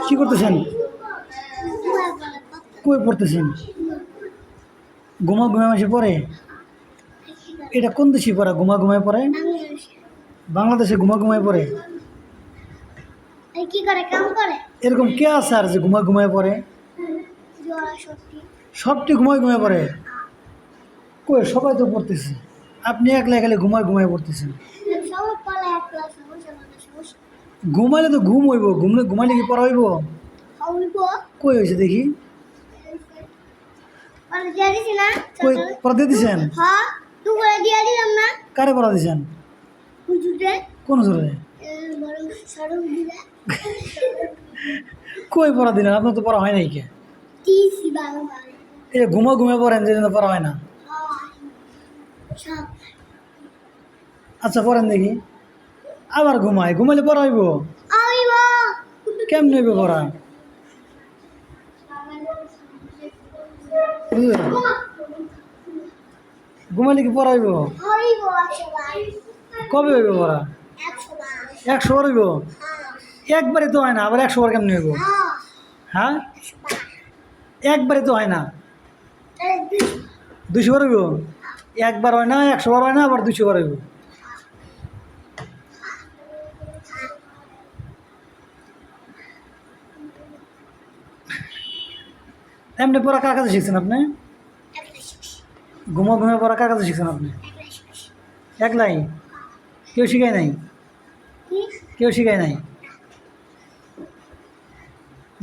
কি করতেছেন? কই পড়তেছেন? ঘুমায় মাসে পড়ে? এটা কোন দেশে পড়া ঘুমায় পড়ে? বাংলাদেশে ঘুমায় পড়ে? কি করে কাম করে? এরকম কে আছে আর যে ঘুমায় পড়ে? সবটি ঘুমায় পড়ে? কই সবাই তো পড়তেছে, আপনি একলা একালে ঘুমায় পড়তেছেন। ঘুমাইলে তো ঘুম হইব, ঘুমাইলে কি পড়া হইব? কই হয়েছে দেখি? কই পড়া দিয়ে দিছেন? কারে পড়া দিছেন? কোন জোরে? কই পড়া দিলেন? আপনার তো পড়া হয় নাই কে? এটা ঘুমায় পড়েন যে জন্য পড়া হয় না। আচ্ছা পড়েন দেখি। আবার ঘুমাইলে পড়া হইব? কেমনে হইব পড়া? ঘুমাইলে কি পড়া হইব? কবে হইব পড়া? 100 বার হইব? একবারে তো হয় না, আবার 100 বার কেমনে হইব? হ্যাঁ, একবারে তো হয় না, 200 বার হইব? একবার হয় না, 100 বার হয় না, আবার 200 বার হইব। এমনি পড়া কার কাছে শিখছেন আপনি? ঘুমায় পড়া কার কাছে শিখছেন আপনি? একলাই? কেউ শিখায় নাই? কেউ শিখায় নাই?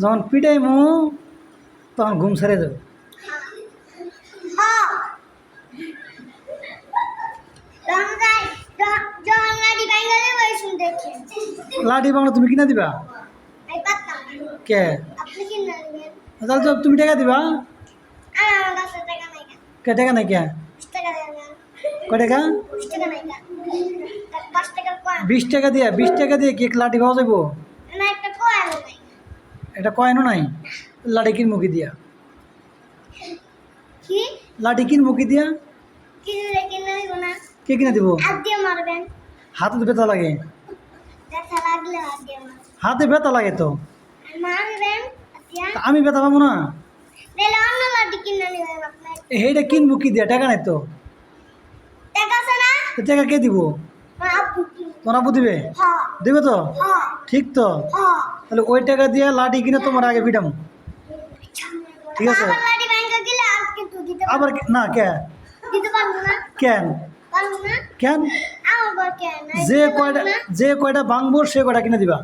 যখন পিটাইমু তখন ঘুম ছেড়ে যাবে। লাঠি বাংলা তুমি কিনা দিবা? কে? তাহলে তো তুমি টাকা দিবা? কে টাকা নাই? কে কয় টাকা? 20 টাকা দিয়া? 20 টাকা দিয়ে কি লাঠি পাওয়া যাবো? এটা কয়েনও নাই? লাঠি কিনবো কি দিয়া? লাঠি কিনবো কি দিয়া? কে কিনা দিব? হাতে তো ব্যথা লাগে। হাতে ব্যথা লাগে তো, আমি ব্যথা পাবো না? এইটা কিনবো কি দিয়া? টাকা নাই তো। টাকা কে দিব? তোমার আব্বু দিবে? দিবে তো? ঠিক তো, তাহলে ওই টাকা দিয়ে লাঠি কিনে তোমার আগে পিটামো, ঠিক আছে? আবার না কে? কেন কেন? যে কয়টা ভাঙবো সে কয়টা কিনে দিবা।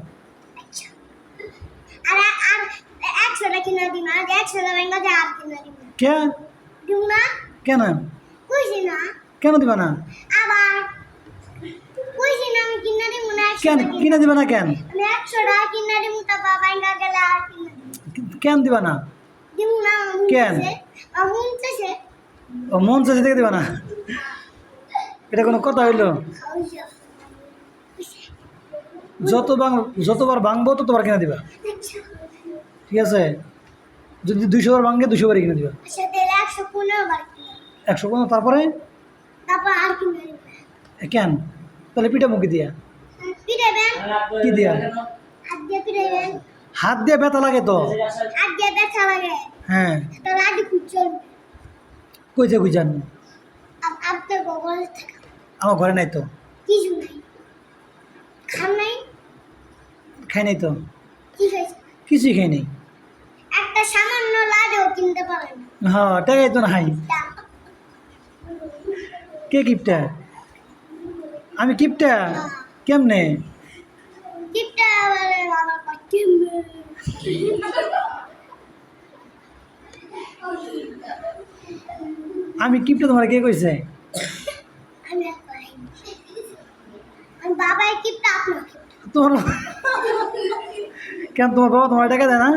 কে? কেন? কেন দিবা না? কেন কিনে দিবা না? কেন কেন দিবা না? কেন? ও মন চাইছে থেকে দিবা না? এটা কোনো কথা হইলো? যতবার ভাঙবো ততবার কিনে দিবা, ঠিক আছে? যদি 200 বার ভাঙে 200 বারই কিনে দিবা। 115 তারপরে কেন? তাহলে পিঠা মুখি দিয়া? কি দিয়া? হাত দিয়ে ব্যথা লাগে তো। হ্যাঁ, কইছে খুঁজান? আমার ঘরে নাই তো। খাই নাই তো, কিছুই খাই নাই। হ্যাঁ, টাকাই তো নাই। কে কিপটা? আমি কিপটা? কেমনে? আমি কিপটা তোমার কে কইছে? তোমার কেন? তোমার বাবা তোমার টাকা দেয় না?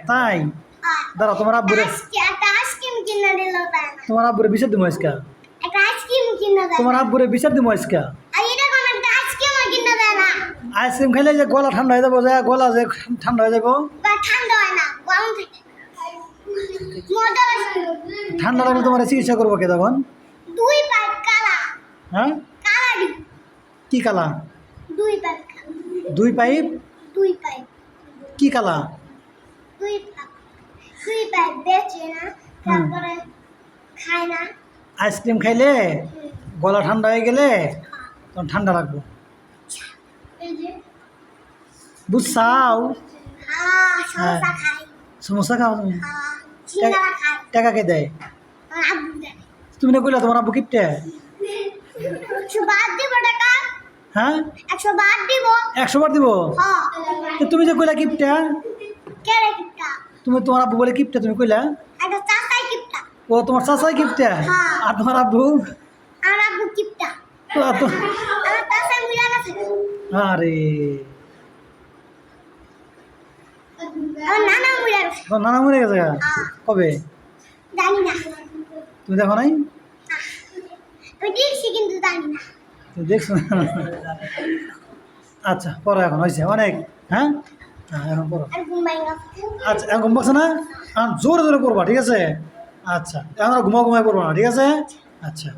তাই? দাঁড়া, তোমার আব্বুরে বিচার দিব আজকা। তোমার আব্বুরে বিচার দিব আজকা। আইসক্রিম খাইলে যে গলা ঠান্ডা হয়ে যাবো, গলা যে ঠান্ডা হয়ে যাবো। ঠান্ডা লাগলে তোমার চিকিৎসা করবো কে তখন? হ্যাঁ কালাডি কি কালা? দুই পাইপ দুই পাইপ দুই পাইপ কি কালা? দুই পাইপ বেচে না তারপরে খায় না। আইসক্রিম খাইলে গলা ঠান্ডা হয়ে গেলে তখন ঠান্ডা রাখবো, এই যে বুঝছাও? সমোসা খায়। সমোসা খাও তুমি? সিঙ্গারা খায়। টাকা কে দেয়? আমার আব্বু দেয়। তুমি না কইলা তোমার আব্বু কিপটে? 100 বাদ দিব টাকা। হ্যাঁ 100 বাদ দিব। 100 বার দিব? হ্যাঁ তো তুমি যে কইলা কিপটে, কেরে কিপটা তুমি তোমার আব্বু বলে কিপটে, তুমি কইলা? একটা চাচাই কিপটা। ও তোমার চাচাই কিপটে? হ্যাঁ। আর তোমার আব্বু? আমার আব্বু কিপটা। আমার চাচা মুলা গেছে। আরে আমার নানা মুলা গেছে। তোমার নানা মরে গেছে গা? কবে? জানি না। তুমি দেখো নাই? আমি দেখছি কিন্তু জানি না। তুমি দেখছো না? আচ্ছা পড়ো, এখন হয়েছে অনেক। হ্যাঁ হ্যাঁ এখন পড়ো। আর ঘুমাই গেছে। আচ্ছা এখন ঘুমাচ্ছে না? জোরে জোরে পড়বা, ঠিক আছে? আচ্ছা এখন আর ঘুমায় পড়বা না, ঠিক আছে? আচ্ছা।